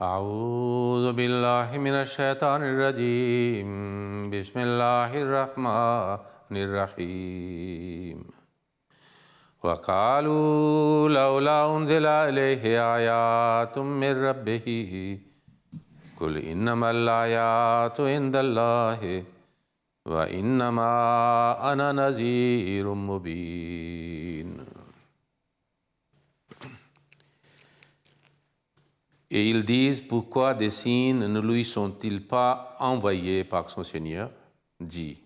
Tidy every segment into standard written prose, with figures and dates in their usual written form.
أعوذ بالله من الشيطان الرجيم بسم الله الرحمن الرحيم وقالوا لولا أنزل عليه آيات من ربه قل إنما الآيات عند الله وإنما أنا نذير مبين. Et ils disent, pourquoi des signes ne lui sont-ils pas envoyés par son Seigneur? Dit,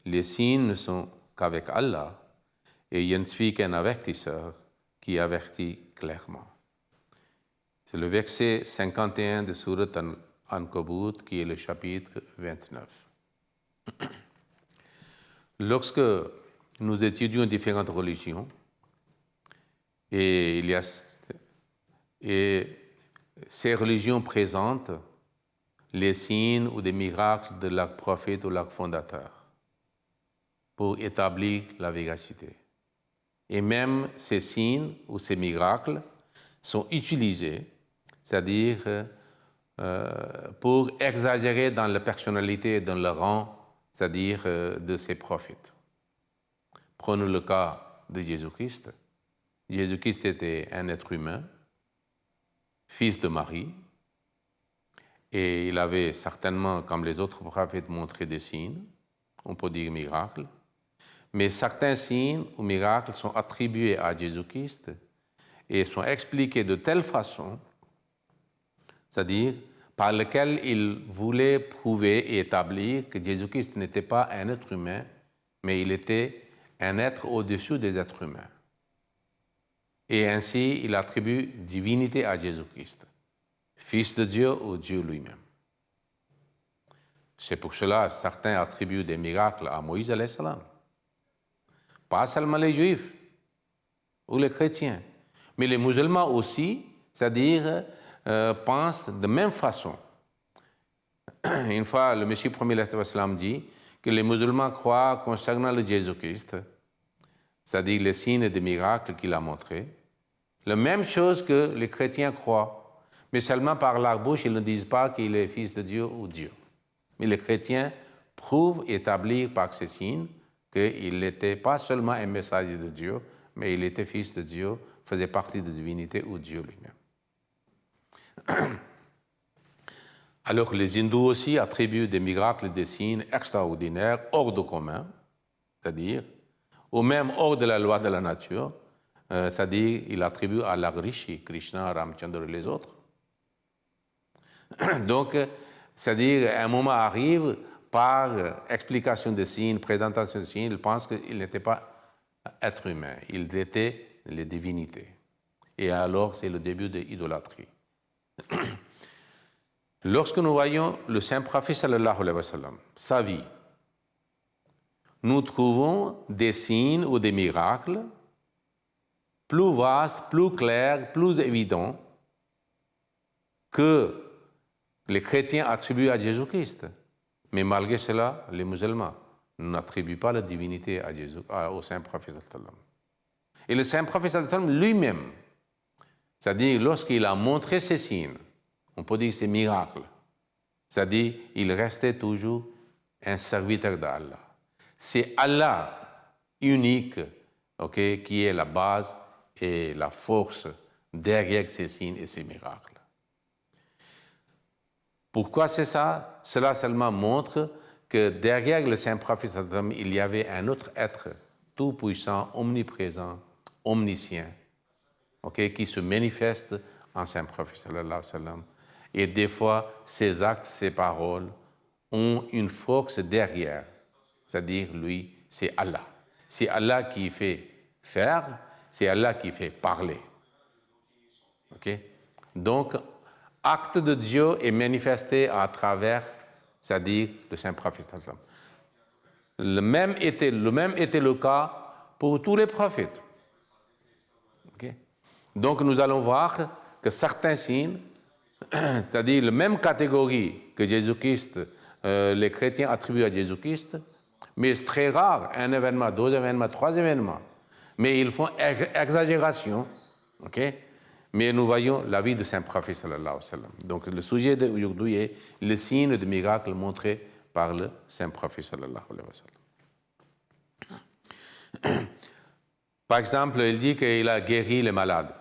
les signes ne sont qu'avec Allah, et je ne suis qu'un avertisseur qui avertit clairement. C'est le verset 51 de Surat An-Kabut qui est le chapitre 29. Lorsque nous étudions différentes religions, et ces religions présentent les signes ou des miracles de leurs prophètes ou leurs fondateurs pour établir la véracité. Et même ces signes ou ces miracles sont utilisés, c'est-à-dire pour exagérer dans la personnalité et dans le rang, c'est-à-dire de ces prophètes. Prenons le cas de Jésus-Christ. Jésus-Christ était un être humain, fils de Marie, et il avait certainement, comme les autres prophètes, montré des signes, on peut dire miracles, mais certains signes ou miracles sont attribués à Jésus-Christ et sont expliqués de telle façon, c'est-à-dire par lequel il voulait prouver et établir que Jésus-Christ n'était pas un être humain, mais il était un être au-dessus des êtres humains. Et ainsi, il attribue divinité à Jésus-Christ, Fils de Dieu ou Dieu lui-même. C'est pour cela que certains attribuent des miracles à Moïse alayhi salam. Pas seulement les Juifs ou les chrétiens, mais les musulmans aussi, c'est-à-dire pensent de même façon. Une fois, le Messie premier dit que les musulmans croient concernant le Jésus-Christ, c'est-à-dire les signes et les miracles qu'il a montrés, la même chose que les chrétiens croient, mais seulement par leur bouche, ils ne disent pas qu'il est fils de Dieu ou Dieu. Mais les chrétiens prouvent, établir par ces signes, qu'il n'était pas seulement un messager de Dieu, mais il était fils de Dieu, faisait partie de la divinité ou Dieu lui-même. Alors les hindous aussi attribuent des miracles et des signes extraordinaires, hors du commun, c'est-à-dire, ou même hors de la loi de la nature, c'est-à-dire il attribue à la Rishi, Krishna, Ramchandra et les autres. Donc, c'est-à-dire un moment arrive, par explication des signes, présentation des signes, il pense qu'il n'était pas être humain, il était les divinités. Et alors, c'est le début de l'idolâtrie. Lorsque nous voyons le saint prophète sallallahu alayhi wa sallam, sa vie, nous trouvons des signes ou des miracles plus vastes, plus clairs, plus évidents que les chrétiens attribuent à Jésus-Christ. Mais malgré cela, les musulmans n'attribuent pas la divinité à Jésus, au saint prophète sallallahu alayhi wa sallam. Et le saint prophète sallallahu alayhi wa sallam lui-même, c'est-à-dire lorsqu'il a montré ces signes, on peut dire ces miracles, c'est-à-dire il restait toujours un serviteur d'Allah. C'est Allah unique, qui est la base et la force derrière ces signes et ces miracles. Pourquoi c'est ça? Cela seulement montre que derrière le saint prophète, il y avait un autre être tout-puissant, omniprésent, omniscient, qui se manifeste en saint prophète sallallahu alayhi wa sallam. Et des fois, ses actes, ses paroles ont une force derrière. C'est-à-dire, lui, c'est Allah. C'est Allah qui fait faire, c'est Allah qui fait parler. Donc, acte de Dieu est manifesté à travers, c'est-à-dire le saint prophète. Le même était le cas pour tous les prophètes. Donc, nous allons voir que certains signes, c'est-à-dire la même catégorie que Jésus-Christ, les chrétiens attribuent à Jésus-Christ, mais c'est très rare, un événement, deux événements, trois événements. Mais ils font exagération, Mais nous voyons la vie de Saint-Prophète sallallahu alayhi wa sallam. Donc le sujet d'aujourd'hui est le signe de miracle montré par le Saint-Prophète sallallahu alayhi wa sallam. Par exemple, il dit qu'il a guéri les malades.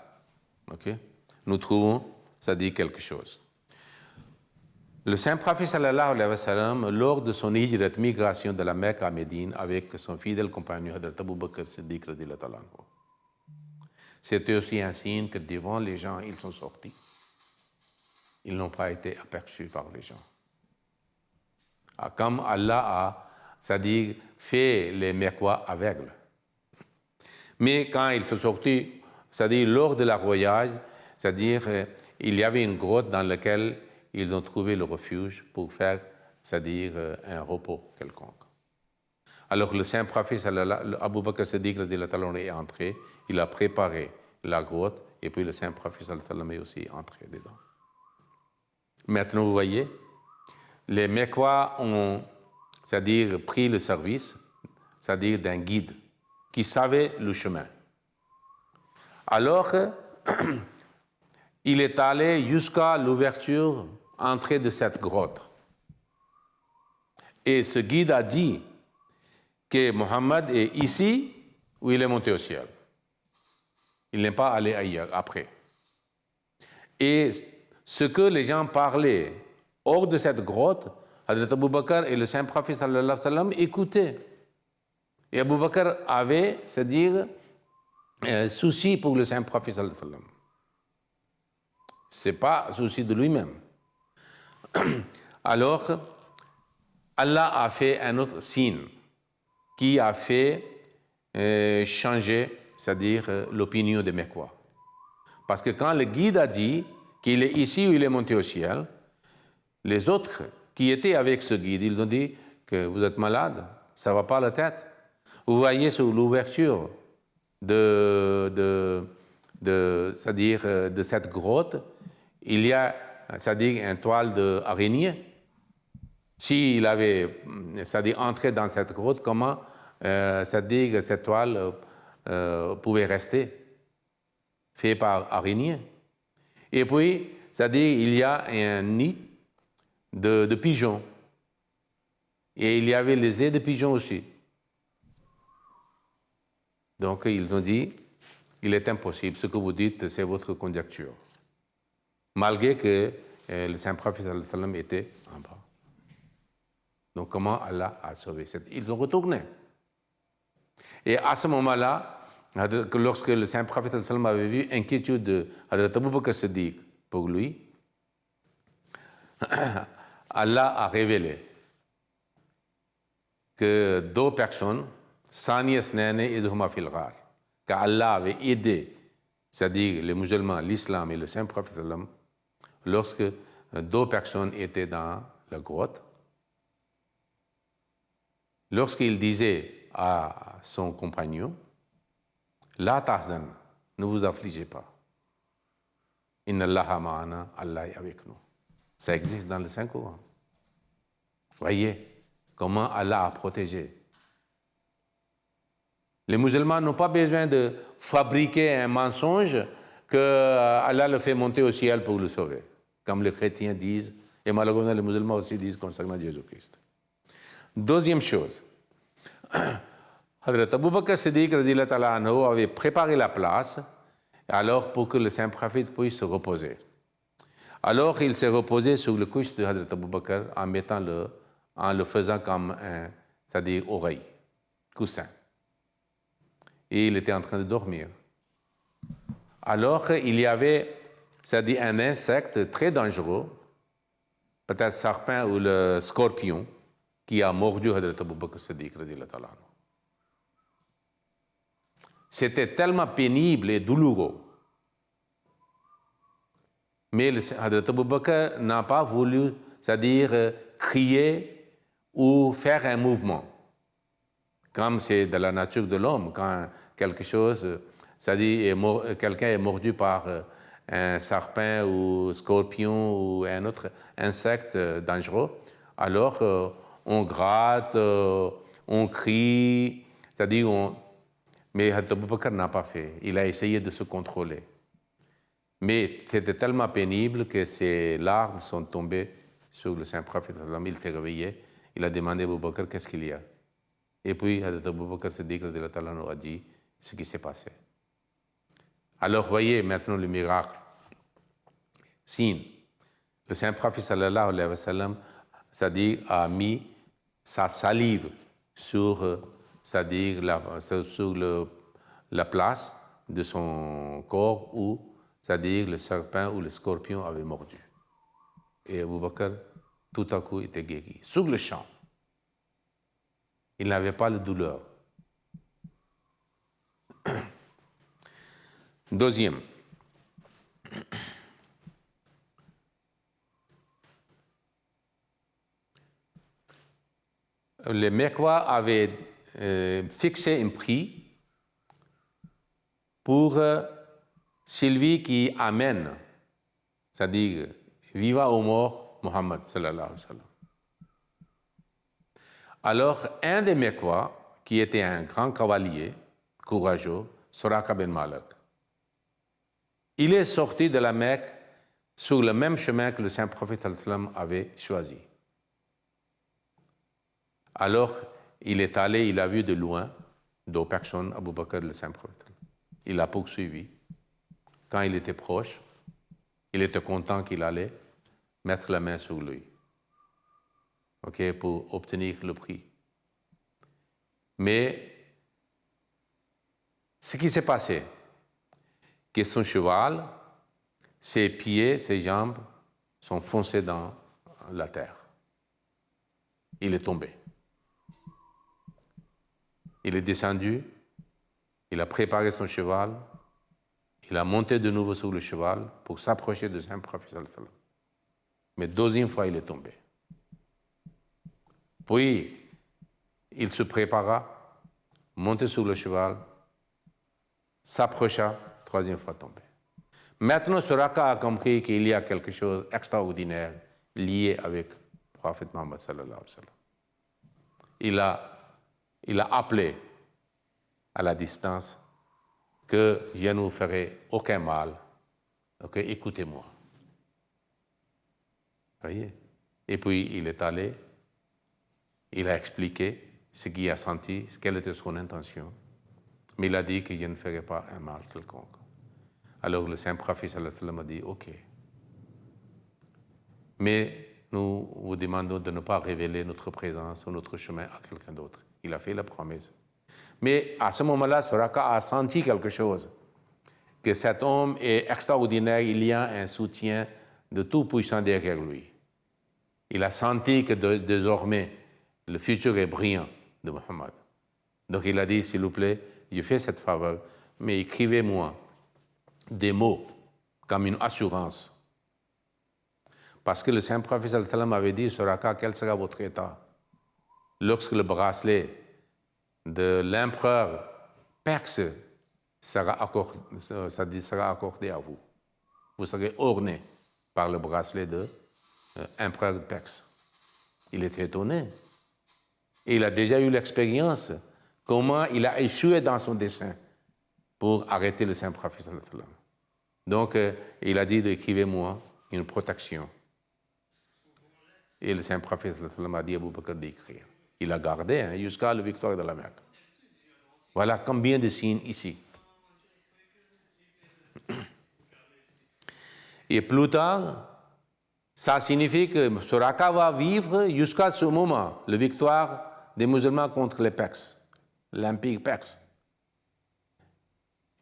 Okay? Nous trouvons, ça dit quelque chose. Le Saint-Prophète sallallahu alayhi wa sallam, lors de son hijrat, migration de la Mecque à Médine, avec son fidèle compagnon Hadrat Abu Bakr Siddiq radhiyallahu ta'ala anhu, c'était aussi un signe que devant les gens, ils sont sortis. Ils n'ont pas été aperçus par les gens. Comme Allah a, c'est-à-dire, fait les Mecquois aveugles. Mais quand ils sont sortis, c'est-à-dire lors de leur voyage, c'est-à-dire il y avait une grotte dans laquelle ils ont trouvé le refuge pour faire, c'est-à-dire un repos quelconque. Alors le Saint-Prophète, Abu Bakr Siddiq est entré, il a préparé la grotte, et puis le Saint-Prophète est aussi entré dedans. Maintenant, vous voyez, les Mecquois ont, c'est-à-dire, pris le service, c'est-à-dire d'un guide qui savait le chemin. Alors, il est allé jusqu'à l'ouverture, entrée de cette grotte. Et ce guide a dit que Mohammed est ici ou il est monté au ciel. Il n'est pas allé ailleurs après. Et ce que les gens parlaient hors de cette grotte, Hadrat Abu Bakr et le Saint-Prophète sallallahu alayhi wa sallam écoutaient. Et Abu Bakr avait, c'est-à-dire, souci pour le Saint-Prophète sallallahu alayhi wa sallam. Ce n'est pas souci de lui-même. Alors, Allah a fait un autre signe qui a fait changer, c'est-à-dire l'opinion des Mecquois. Parce que quand le guide a dit qu'il est ici ou il est monté au ciel, les autres qui étaient avec ce guide, ils ont dit que vous êtes malade, ça ne va pas la tête. Vous voyez sur l'ouverture c'est-à-dire de cette grotte, il y a, c'est-à-dire une toile d'araignée. S'il avait, c'est-à-dire entré dans cette grotte, comment, c'est-à-dire cette toile pouvait rester faite par araignée. Et puis, c'est-à-dire il y a un nid de pigeons. Et il y avait les œufs de pigeons aussi. Donc, ils ont dit, il est impossible, ce que vous dites, c'est votre conjecture. Malgré que le Saint-Prophète était en bas. Donc, comment Allah a sauvé cette... Ils ont retourné. Et à ce moment-là, lorsque le Saint-Prophète avait vu l'inquiétude de Hadrat Abu Bakr Siddiq pour lui, Allah a révélé que deux personnes, Sani Asnane et Zuhma fil Ghar, qu'Allah avait aidé, c'est-à-dire les musulmans, l'islam et le Saint-Prophète, lorsque deux personnes étaient dans la grotte, lorsqu'il disait à son compagnon, La tahzan, ne vous affligez pas. Inna Allaha ma'ana, Allah est avec nous. Ça existe dans le Saint-Coran. Voyez comment Allah a protégé. Les musulmans n'ont pas besoin de fabriquer un mensonge que Allah le fait monter au ciel pour le sauver, comme les chrétiens disent, et malheureusement les musulmans aussi disent concernant Jésus-Christ. Deuxième chose, Hadrat Abu Bakr Siddiq avait préparé la place alors pour que le Saint-Prophète puisse se reposer. Alors il s'est reposé sur le couche de Hadrat Abu Bakr en le faisant comme un, c'est-à-dire oreille, coussin. Et il était en train de dormir. Alors il y avait, c'est-à-dire un insecte très dangereux, peut-être serpent ou le scorpion, qui a mordu Hadrat Abu Bakr Siddiq. C'était tellement pénible et douloureux. Mais Hadrat Abu Bakr n'a pas voulu, c'est-à-dire crier ou faire un mouvement. Comme c'est de la nature de l'homme, quand quelque chose, c'est-à-dire quelqu'un est mordu par un serpent ou scorpion ou un autre insecte dangereux, alors on gratte, on crie, c'est-à-dire mais Hadrat Abu Bakr n'a pas fait. Il a essayé de se contrôler. Mais c'était tellement pénible que ses larmes sont tombées sur le saint prophète. Il était réveillé, il a demandé à Abu Bakr qu'est-ce qu'il y a. Et puis Hazrat Abu Bakr Siddiq a dit ce qui s'est passé. Alors voyez maintenant le miracle. Si le saint prophète sallallahu alayhi wa sallam, c'est-à-dire a mis sa salive sur, c'est-à-dire sur la place de son corps où, c'est-à-dire le serpent ou le scorpion avait mordu. Et Abu Bakr, tout à coup, était guéri. Sur le champ. Il n'avait pas de douleur. Deuxième. Les Mecquois avaient fixé un prix pour celui qui amène, c'est-à-dire viva ou mort, Muhammad sallallahu alayhi wa sallam. Alors, un des Mecquois, qui était un grand cavalier, courageux, Suraka bin Malik, il est sorti de la Mecque sur le même chemin que le saint prophète sallallahu alayhi wa sallam avait choisi. Alors, il est allé, il a vu de loin deux personnes, Abu Bakr, le saint prophète. Il l'a poursuivi. Quand il était proche, il était content qu'il allait mettre la main sur lui, pour obtenir le prix. Mais ce qui s'est passé, que son cheval, ses pieds, ses jambes sont foncés dans la terre. Il est tombé. Il est descendu, il a préparé son cheval, il a monté de nouveau sur le cheval pour s'approcher de saint prophète. Mais deuxième fois, il est tombé. Puis, il se prépara, monté sur le cheval, s'approcha, troisième fois tombé. Maintenant, Suraka a compris qu'il y a quelque chose d'extraordinaire lié avec le prophète Mohammed sallallahu alayhi wa sallam. Il a appelé à la distance que je ne vous ferai aucun mal. Écoutez-moi. Voyez? Et puis il est allé, il a expliqué ce qu'il a senti, quelle était son intention. Mais il a dit que je ne ferai pas un mal quelconque. Alors le saint prophète sallallahu alayhi wa sallam a dit OK. Mais nous vous demandons de ne pas révéler notre présence ou notre chemin à quelqu'un d'autre. Il a fait la promesse. Mais à ce moment-là, Suraka a senti quelque chose, que cet homme est extraordinaire, il y a un soutien de tout puissant derrière lui. Il a senti que désormais, le futur est brillant de Muhammad. Donc il a dit, s'il vous plaît, je fais cette faveur, mais écrivez-moi des mots comme une assurance. Parce que le saint prophète sallallahu alayhi wa sallam avait dit, Suraka, quel sera votre état lorsque le bracelet de l'empereur perse sera accordé à vous. Vous serez orné par le bracelet de l'empereur perse. Il était étonné. Et il a déjà eu l'expérience comment il a échoué dans son dessein pour arrêter le saint prophète sallallahu alayhi wa sallam. Donc, il a dit d'écrivez-moi une protection. Et le saint prophète sallallahu alayhi wa sallam a dit à Abu Bakr d'écrire. Il a gardé jusqu'à la victoire de la Mecque. Voilà combien de signes ici. Et plus tard, ça signifie que Suraka va vivre jusqu'à ce moment, la victoire des musulmans contre les Perses, l'empire perse.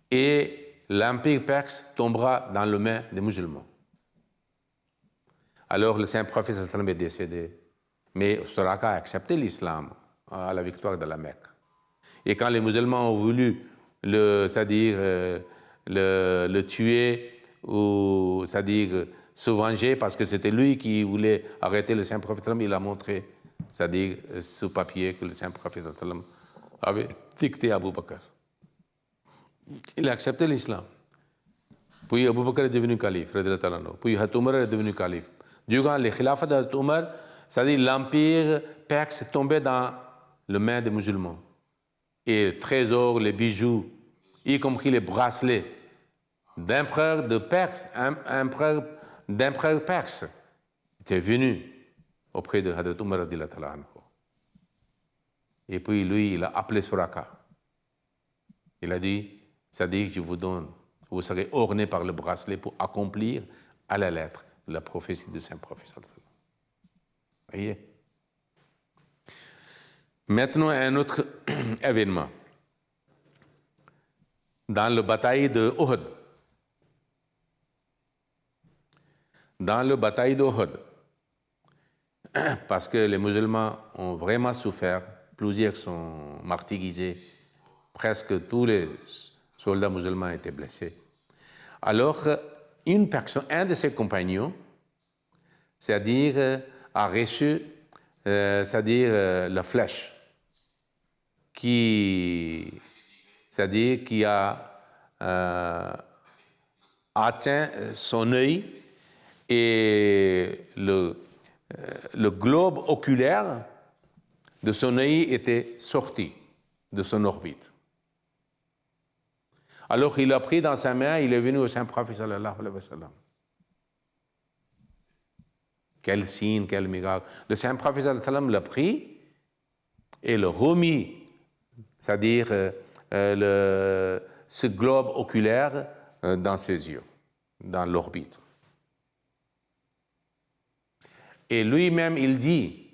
Et l'empire perse tombera dans les mains des musulmans. Alors le saint prophète sallallahu alayhi wa sallam est décédé. Mais Suraka a accepté l'islam à la victoire de la Mecque. Et quand les musulmans ont voulu le tuer, ou c'est-à-dire se venger, parce que c'était lui qui voulait arrêter le saint prophète, il a montré, c'est-à-dire ce papier que le saint prophète avait dicté à Abu Bakr. Il a accepté l'islam. Puis Abu Bakr est devenu calife, puis Hazrat Omar est devenu calife. Durant les khilafat de Hazrat Omar, c'est-à-dire l'empire perse est tombé dans les mains des musulmans. Et les trésors, les bijoux, y compris les bracelets d'empereur de Perse, d'empereur perse, était venu auprès de Hadrat Umar radiallahu anhu. Et puis lui, il a appelé Suraka. Il a dit, c'est-à-dire que je vous donne, vous serez orné par le bracelet pour accomplir à la lettre la prophétie du Saint-Prophète. Voyez? Maintenant, un autre événement. Dans la bataille de Uhud. Dans la bataille de Uhud, parce que les musulmans ont vraiment souffert, plusieurs sont martyrisés, presque tous les soldats musulmans étaient blessés. Alors, une personne, un de ses compagnons, c'est-à-dire a reçu, c'est-à-dire la flèche, c'est-à-dire qui a atteint son œil et le globe oculaire de son œil était sorti de son orbite. Alors il a pris dans sa main, il est venu au Saint-Prophète sallallahu alayhi wa sallam. Quel signe, quel miracle. Le Saint-Prophète sallallahu alayhi wa sallam l'a pris et le remis, c'est-à-dire ce globe oculaire dans ses yeux, dans l'orbite. Et lui-même, il dit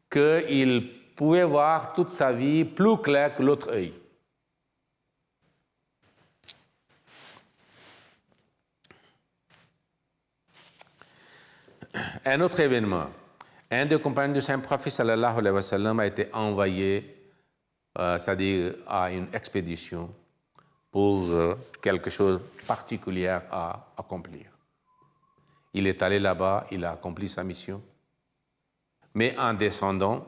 qu'il pouvait voir toute sa vie plus clair que l'autre œil. Un autre événement. Un des compagnons du Saint-Prophète sallallahu alayhi wa sallam a été envoyé, c'est-à-dire à une expédition pour quelque chose de particulier à accomplir. Il est allé là-bas, il a accompli sa mission. Mais en descendant,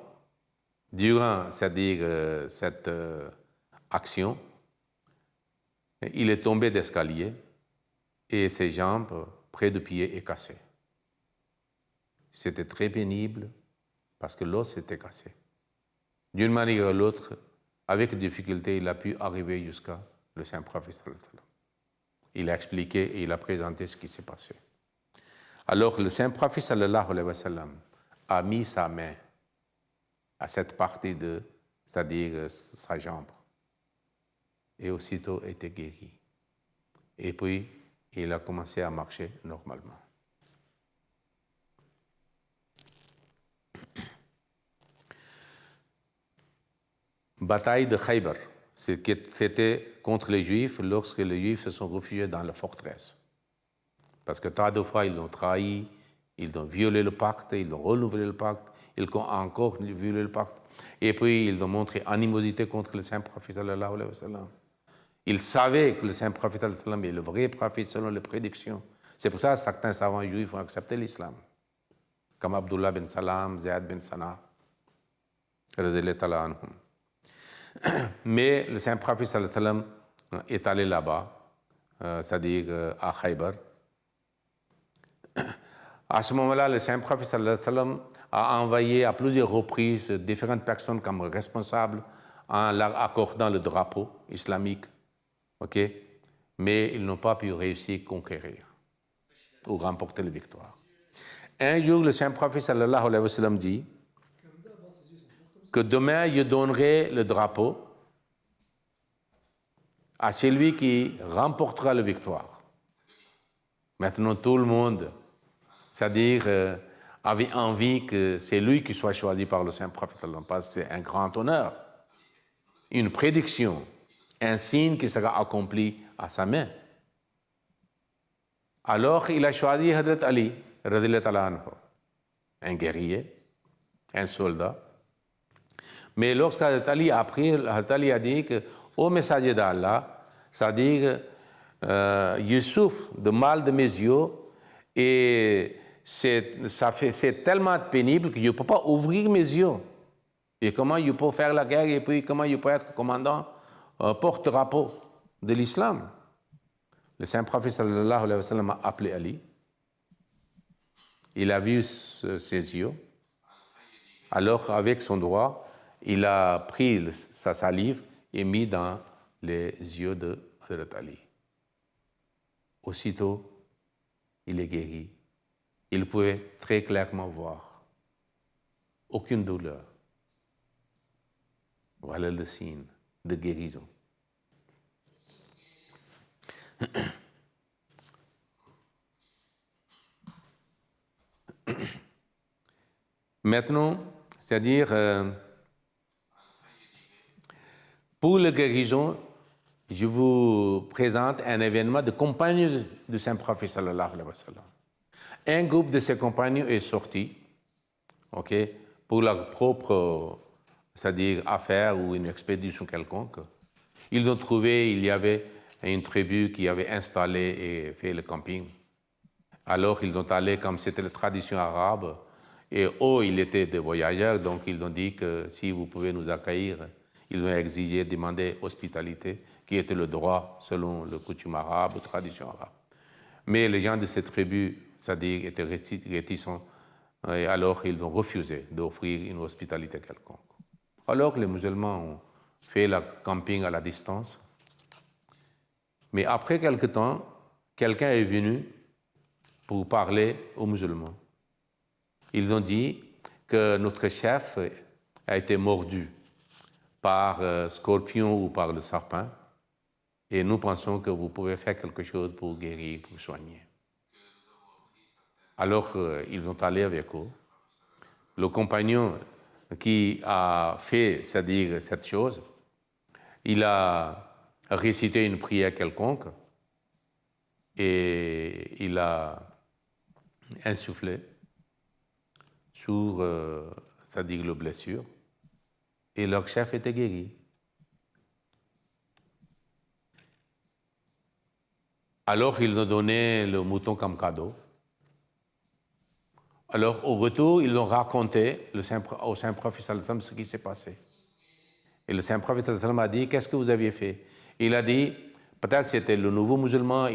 durant, c'est-à-dire cette action, il est tombé d'escalier et ses jambes, près du pied, est cassées. C'était très pénible parce que l'os était cassé. D'une manière ou l'autre, avec difficulté, il a pu arriver jusqu'à le Saint-Prophète. Il a expliqué et il a présenté ce qui s'est passé. Alors le Saint-Prophète sallallahu alayhi wa sallam a mis sa main à cette partie de, c'est-à-dire sa jambe, et aussitôt était guéri. Et puis, il a commencé à marcher normalement. Bataille de Khaybar, c'était contre les Juifs lorsque les Juifs se sont réfugiés dans la forteresse. Parce que tant de fois, ils l'ont trahi, ils ont violé le pacte, ils ont renouvelé le pacte, ils ont encore violé le pacte. Et puis, ils ont montré animosité contre le Saint-Prophète sallallahu alayhi wa sallam. Ils savaient que le Saint-Prophète sallallahu alayhi wa sallam est le vrai prophète selon les prédictions. C'est pour ça que certains savants juifs ont accepté l'islam. Comme Abdullah bin Salam, Zayd bin Sana, radiyallahu anhum. Mais le Saint-Prophète sallallahu alayhi wa sallam est allé là-bas, c'est-à-dire à Khaybar. À ce moment-là, le Saint-Prophète sallallahu alayhi wa sallam a envoyé à plusieurs reprises différentes personnes comme responsables en leur accordant le drapeau islamique. Okay? Mais ils n'ont pas pu réussir à conquérir ou remporter la victoire. Un jour, le Saint-Prophète sallallahu alayhi wa sallam dit que demain, je donnerai le drapeau à celui qui remportera la victoire. Maintenant, tout le monde, c'est-à-dire, avait envie que c'est lui qui soit choisi par le Saint-Prophète, parce que c'est un grand honneur, une prédiction, un signe qui sera accompli à sa main. Alors, il a choisi Hadrat Ali, radiyallahu anhu, un guerrier, un soldat. Mais lorsque Hadrat Ali a pris, Hadrat Ali a dit que, au messager d'Allah, c'est-à-dire, je souffre de mal de mes yeux et c'est tellement pénible que je ne peux pas ouvrir mes yeux. Et comment je peux faire la guerre et puis comment je peux être commandant, porte-drapeau de l'islam. Le Saint-Prophète sallallahu alayhi wa sallam a appelé Ali. Il a vu ses yeux. Alors, avec son doigt, il a pris sa salive et mis dans les yeux de Hadrat Ali. aussitôt, il est guéri. Il pouvait très clairement voir. Aucune douleur. Voilà le signe de guérison. Maintenant, c'est-à-dire, pour la guérison, je vous présente un événement de compagnons du Saint-Prophète sallallahu alayhi wa sallam. Un groupe de ces compagnons est sorti, ok, pour leur propre, c'est-à-dire affaire ou une expédition quelconque. Ils ont trouvé, il y avait une tribu qui avait installé et fait le camping. Alors ils ont allé, comme c'était la tradition arabe, et eux, ils étaient des voyageurs, donc ils ont dit que si vous pouvez nous accueillir, ils ont exigé, demandé hospitalité, qui était le droit selon le coutume arabe, la tradition arabe. Mais les gens de cette tribu, c'est-à-dire, étaient réticents, et alors ils ont refusé d'offrir une hospitalité quelconque. Alors les musulmans ont fait le camping à la distance. Mais après quelque temps, quelqu'un est venu pour parler aux musulmans. Ils ont dit que notre chef a été mordu par scorpion ou par le serpent, et nous pensons que vous pouvez faire quelque chose pour guérir, pour soigner. Alors ils ont allé avec eux. Le compagnon qui a fait, c'est-à-dire cette chose, il a récité une prière quelconque et il a insufflé sur, c'est-à-dire la blessure, et leur chef était guéri. Alors ils ont donné le mouton comme cadeau. Alors au retour, ils ont raconté au Saint-Prophète sallallahu alayhi wa sallam ce qui s'est passé. Et le Saint-Prophète sallallahu alayhi wa sallam a dit, qu'est-ce que vous aviez fait? Il a dit, peut-être c'était le nouveau musulman,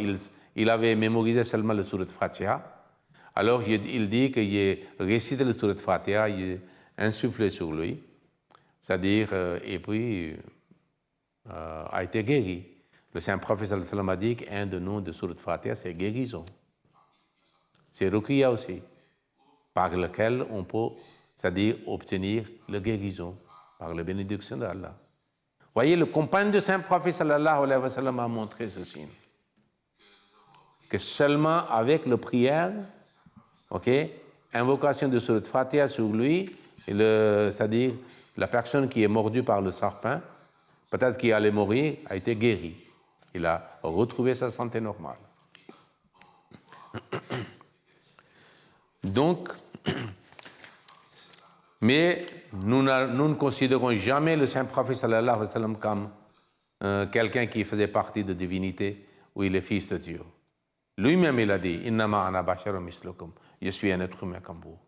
il avait mémorisé seulement le surat Fatiha. Alors il dit qu'il a récité le surat Fatiha, il a insufflé sur lui, c'est-à-dire, et puis a été guéri. Le Saint-Prophète sallallahu alayhi wa sallam a dit qu'un des noms de surat Fatiha, c'est guérison. C'est Ruqya aussi, par lequel on peut, c'est-à-dire obtenir la guérison, par la bénédiction d'Allah. Voyez, le compagnon du Saint-Prophète sallallahu alayhi wa sallam a montré ce signe. Que seulement avec la prière, ok, invocation de surat Fatiha sur lui, c'est-à-dire la personne qui est mordue par le serpent, peut-être qui allait mourir, a été guérie. Il a retrouvé sa santé normale. Donc, mais nous ne considérons jamais le Saint-Prophète sallallahu alayhi wa sallam comme quelqu'un qui faisait partie de divinité ou il est fils de Dieu. Lui-même, il a dit, Innama ana basharun mislukum, je suis un être humain comme vous.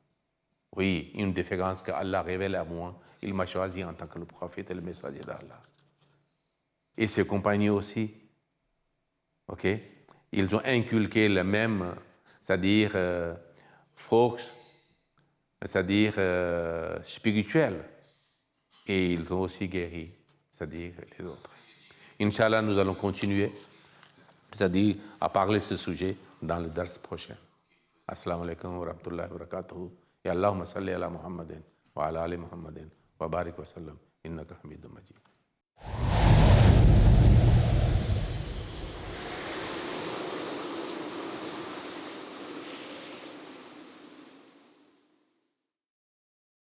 Oui, une différence qu'Allah révèle à moi, il m'a choisi en tant que le prophète et le messager d'Allah. Et ses compagnons aussi, ok, ils ont inculqué le même, c'est-à-dire force, c'est-à-dire spirituelle, et ils ont aussi guéri, c'est-à-dire les autres. Inch'Allah, nous allons continuer, c'est-à-dire à parler de ce sujet dans le dars prochain. Assalamu alaikum wa rahmatullahi wa barakatuhu. Ya Allahumma salli ala Muhammadin wa ala ali Muhammadin wa barik wa sallam. Innaka hamidun majid.